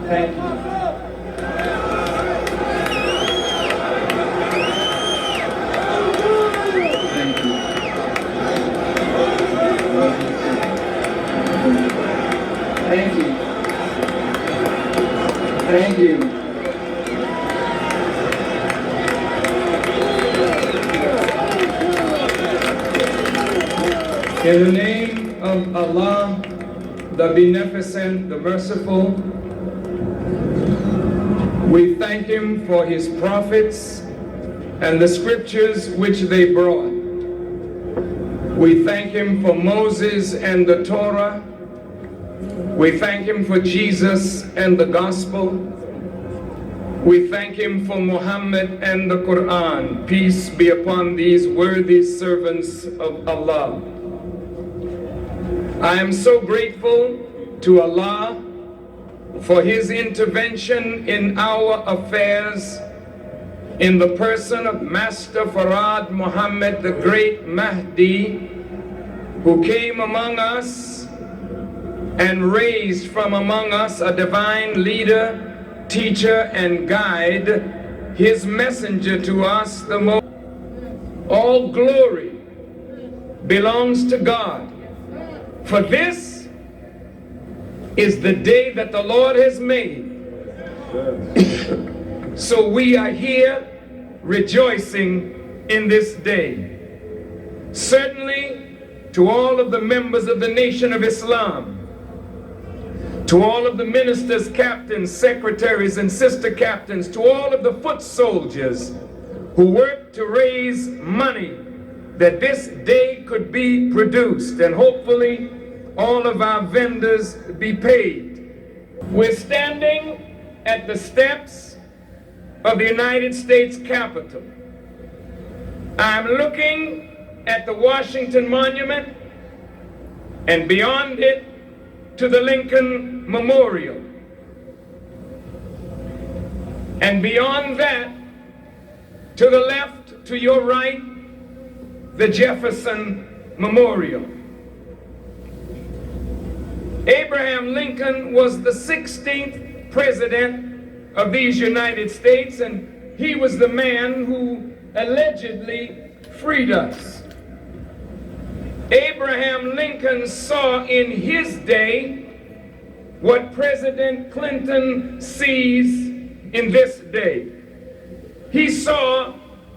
Thank you. Thank you. Thank you. Thank you. In the name of Allah, the Beneficent, the Merciful, we thank Him for His prophets and the scriptures which they brought. We thank Him for Moses and the Torah. We thank Him for Jesus and the Gospel. We thank Him for Muhammad and the Quran. Peace be upon these worthy servants of Allah. I am so grateful to Allah for His intervention in our affairs in the person of Master Farad Muhammad, the great Mahdi, who came among us and raised from among us a divine leader, teacher, and guide, His messenger to us, the most. All glory belongs to God. For this is the day that the Lord has made. So we are here rejoicing in this day. Certainly to all of the members of the Nation of Islam, to all of the ministers, captains, secretaries, and sister captains, to all of the foot soldiers who work to raise money that this day could be produced, and hopefully all of our vendors be paid. We're standing at the steps of the United States Capitol. I'm looking at the Washington Monument, and beyond it to the Lincoln Memorial. And beyond that, to the left, to your right, the Jefferson Memorial. Abraham Lincoln was the 16th president of these United States, and he was the man who allegedly freed us. Abraham Lincoln saw in his day what President Clinton sees in this day. He saw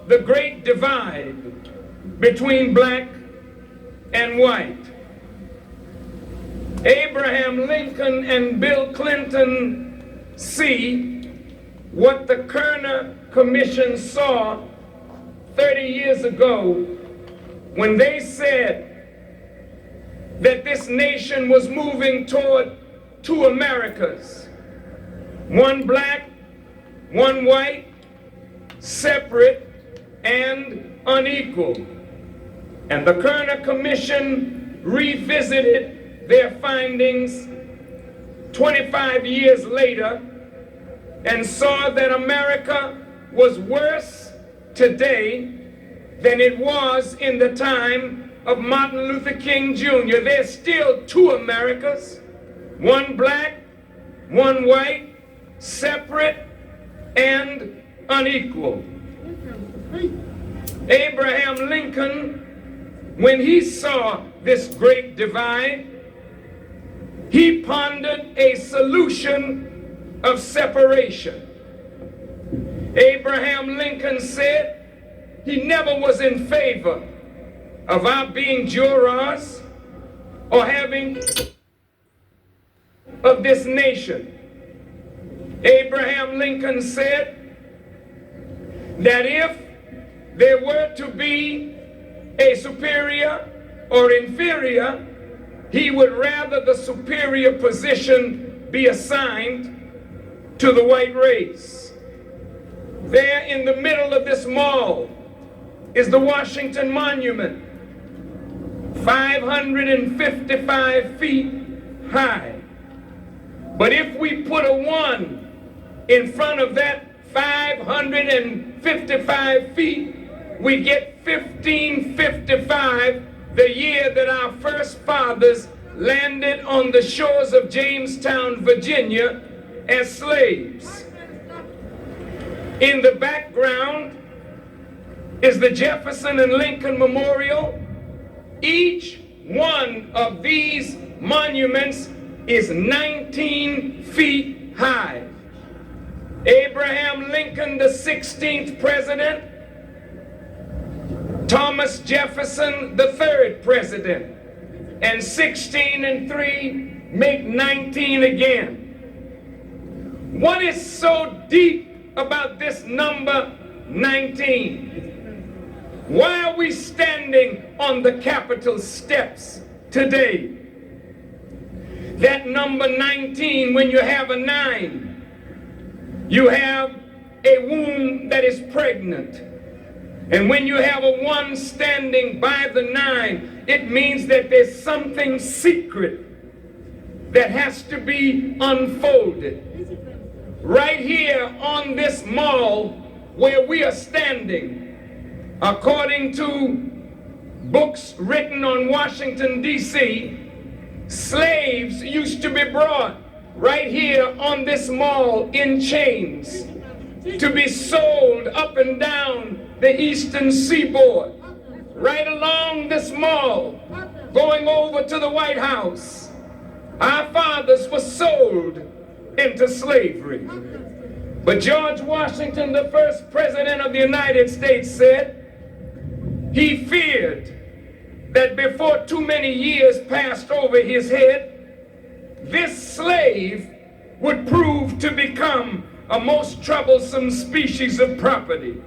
the great divide between black and white. Abraham Lincoln and Bill Clinton see what the Kerner Commission saw 30 years ago when they said that this nation was moving toward two Americas, one black, one white, separate and unequal. And the Kerner Commission revisited their findings 25 years later and saw that America was worse today than it was in the time of Martin Luther King Jr. There's still two Americas, one black, one white, separate and unequal. Abraham Lincoln, when he saw this great divide, he pondered a solution of separation. Abraham Lincoln said he never was in favor of our being jurors or having of this nation. Abraham Lincoln said that if there were to be a superior or inferior, he would rather the superior position be assigned to the white race. There in the middle of this mall is the Washington Monument, 555 feet high. But if we put a 1 in front of that 555 feet, we get 1555, the year that our first fathers landed on the shores of Jamestown, Virginia, as slaves. In the background is the Jefferson and Lincoln Memorial. Each one of these monuments is 19 feet high. Abraham Lincoln, the 16th president, Thomas Jefferson, the 3rd president, and 16 and 3 make 19 again. What is so deep about this number 19? Why are we standing on the Capitol steps today? That number 19, when you have a 9, you have a womb that is pregnant. And when you have a 1 standing by the 9, it means that there's something secret that has to be unfolded. Right here on this mall where we are standing, according to books written on Washington, D.C., slaves used to be brought right here on this mall in chains to be sold up and down the eastern seaboard, right along this mall, going over to the White House. Our fathers were sold into slavery. But George Washington, the first president of the United States, said he feared that before too many years passed over his head, this slave would prove to become a most troublesome species of property.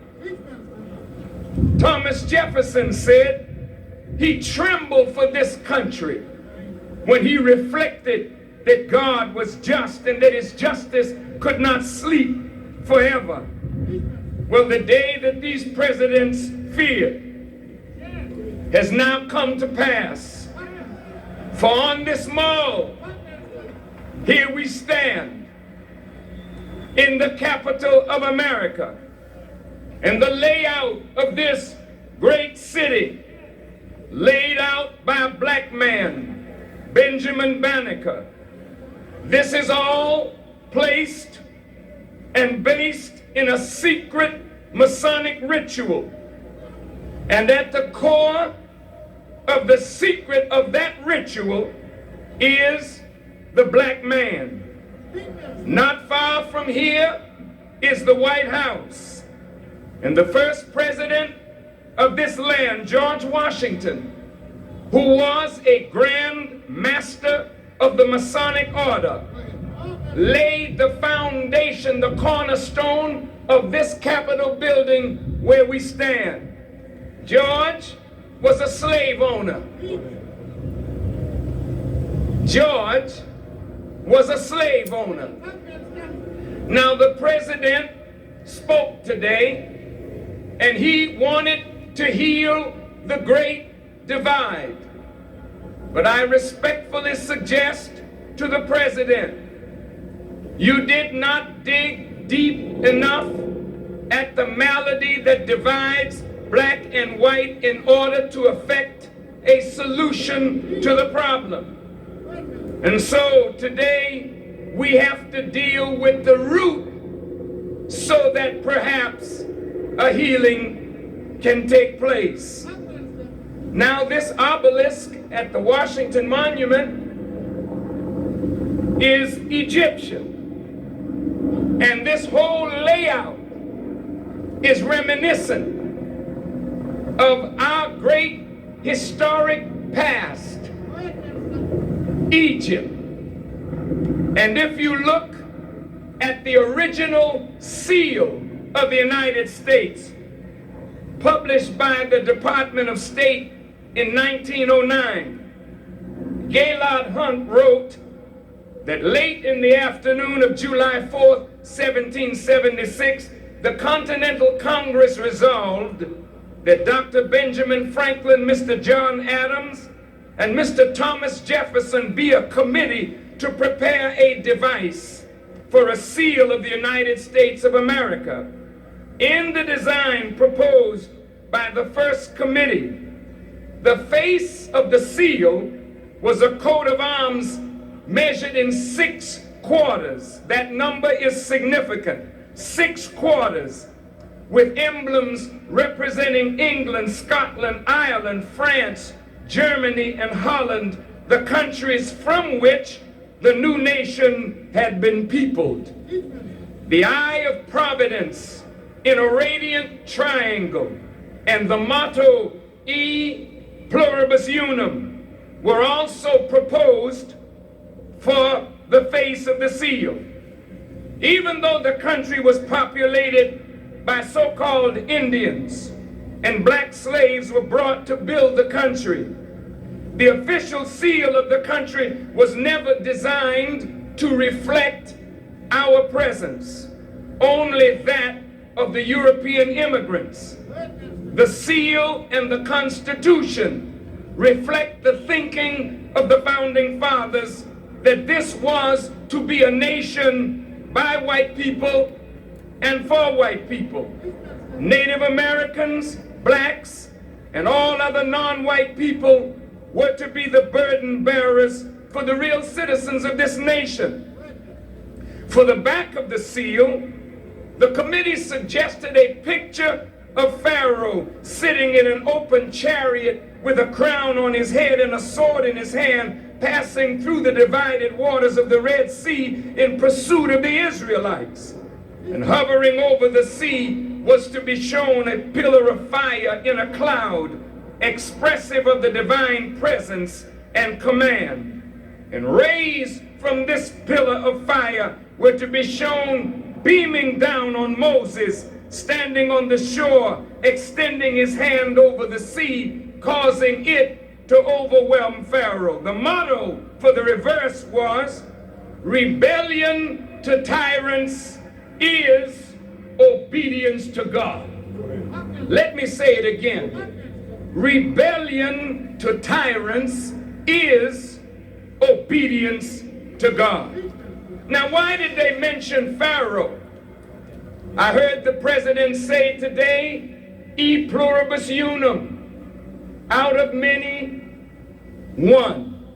Thomas Jefferson said he trembled for this country when he reflected that God was just and that his justice could not sleep forever. Well, the day that these presidents feared has now come to pass. For on this mall, here we stand in the capital of America, and the layout of this great city, laid out by a black man, Benjamin Banneker. This is all placed and based in a secret Masonic ritual. And at the core of the secret of that ritual is the black man. Not far from here is the White House. And the first president of this land, George Washington, who was a grand master of the Masonic order, laid the foundation, the cornerstone of this Capitol building where we stand. George was a slave owner. George was a slave owner. Now the president spoke today, and he wanted to heal the great divide. But I respectfully suggest to the president, you did not dig deep enough at the malady that divides black and white in order to effect a solution to the problem. And so today we have to deal with the root so that perhaps a healing can take place. Now this obelisk at the Washington Monument is Egyptian. And this whole layout is reminiscent of our great historic past, Egypt. And if you look at the original seal of the United States, published by the Department of State in 1909, Gaylord Hunt wrote that late in the afternoon of July 4th, 1776, the Continental Congress resolved that Dr. Benjamin Franklin, Mr. John Adams, and Mr. Thomas Jefferson be a committee to prepare a device for a seal of the United States of America. In the design proposed by the first committee, the face of the seal was a coat of arms measured in 6 quarters. That number is significant. 6 quarters with emblems representing England, Scotland, Ireland, France, Germany, and Holland, the countries from which the new nation had been peopled. The eye of providence in a radiant triangle and the motto E pluribus unum were also proposed for the face of the seal. Even though the country was populated by so-called Indians and black slaves were brought to build the country, the official seal of the country was never designed to reflect our presence, only that of the European immigrants. The seal and the Constitution reflect the thinking of the founding fathers that this was to be a nation by white people and for white people. Native Americans, blacks, and all other non-white people were to be the burden bearers for the real citizens of this nation. For the back of the seal, the committee suggested a picture of Pharaoh sitting in an open chariot with a crown on his head and a sword in his hand, passing through the divided waters of the Red Sea in pursuit of the Israelites. And hovering over the sea was to be shown a pillar of fire in a cloud, expressive of the divine presence and command. And rays from this pillar of fire were to be shown beaming down on Moses, standing on the shore, extending his hand over the sea, causing it to overwhelm Pharaoh. The motto for the reverse was, rebellion to tyrants is obedience to God. Let me say it again. Rebellion to tyrants is obedience to God. Now, why did they mention Pharaoh? I heard the president say today, e pluribus unum, out of many, one.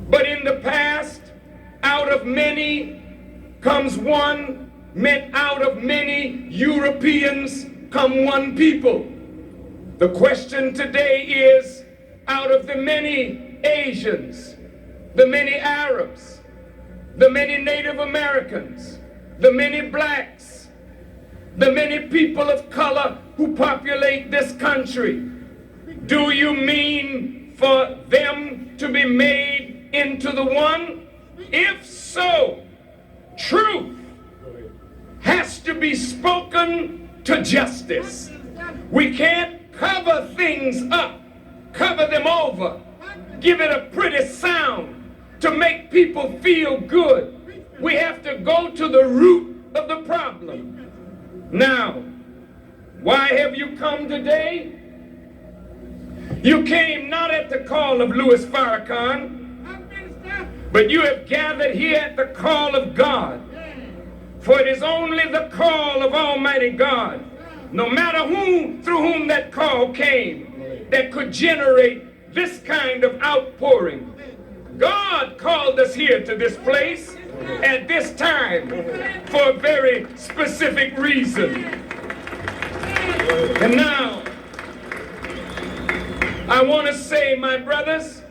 But in the past, out of many comes one, meant out of many Europeans come one people. The question today is, out of the many Asians, the many Arabs, the many Native Americans, the many blacks, the many people of color who populate this country, do you mean for them to be made into the one? If so, truth has to be spoken to justice. We can't cover things up, cover them over, give it a pretty sound to make people feel good. We have to go to the root of the problem. Now, why have you come today? You came not at the call of Louis Farrakhan, but you have gathered here at the call of God. For it is only the call of Almighty God, no matter who, through whom that call came, that could generate this kind of outpouring. God called us here to this place at this time for a very specific reason. And now, I want to say, my brothers,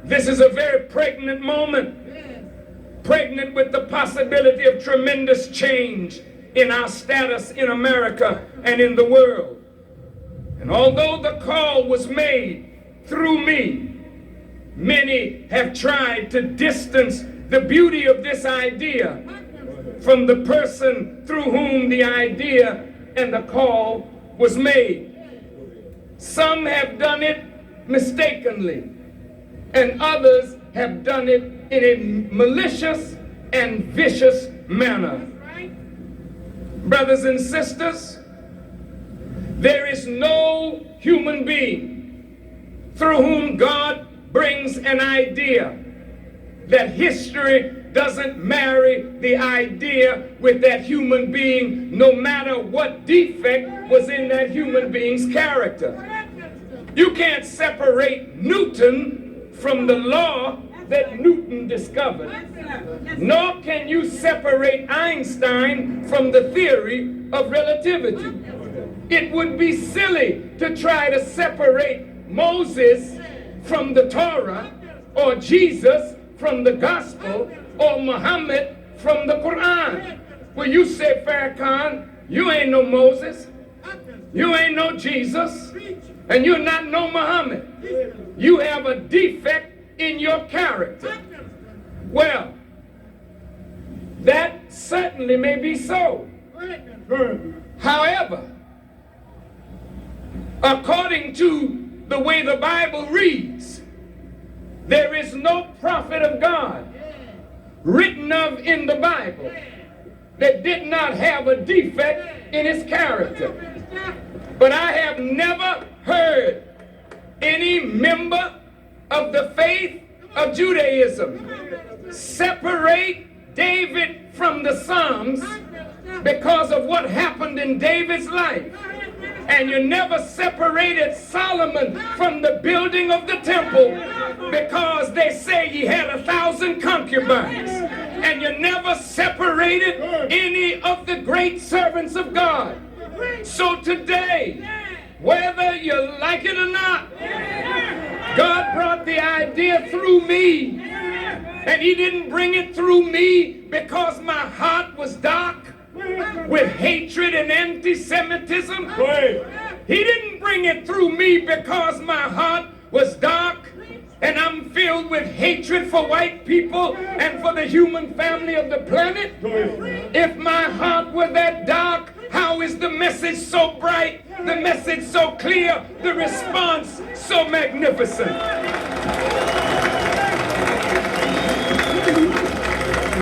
this is a very pregnant moment. Pregnant with the possibility of tremendous change in our status in America and in the world. And although the call was made through me, many have tried to distance the beauty of this idea from the person through whom the idea and the call was made. Some have done it mistakenly, and others have done it in a malicious and vicious manner. Brothers and sisters, there is no human being through whom God brings an idea that history doesn't marry the idea with that human being, no matter what defect was in that human being's character. You can't separate Newton from the law that Newton been discovered, nor can you separate Einstein from the theory of relativity. It would be silly to try to separate Moses from the Torah, or Jesus from the gospel, or Muhammad from the Quran. Well, you say, Farrakhan, you ain't no Moses, you ain't no Jesus, and you're not no Muhammad. You have a defect in your character. Well, that certainly may be so. However, according to the way the Bible reads, there is no prophet of God written of in the Bible that did not have a defect in his character. But I have never heard any member of the faith of Judaism separate David from the Psalms because of what happened in David's life. And you never separated Solomon from the building of the temple because they say he had 1,000 concubines. And you never separated any of the great servants of God. So today, whether you like it or not, God brought the idea through me. And he didn't bring it through me because my heart was dark with hatred and anti-Semitism. He didn't bring it through me because my heart was dark and I'm filled with hatred for white people and for the human family of the planet. If my heart were that dark, how is the message so bright, the message so clear, the response so magnificent?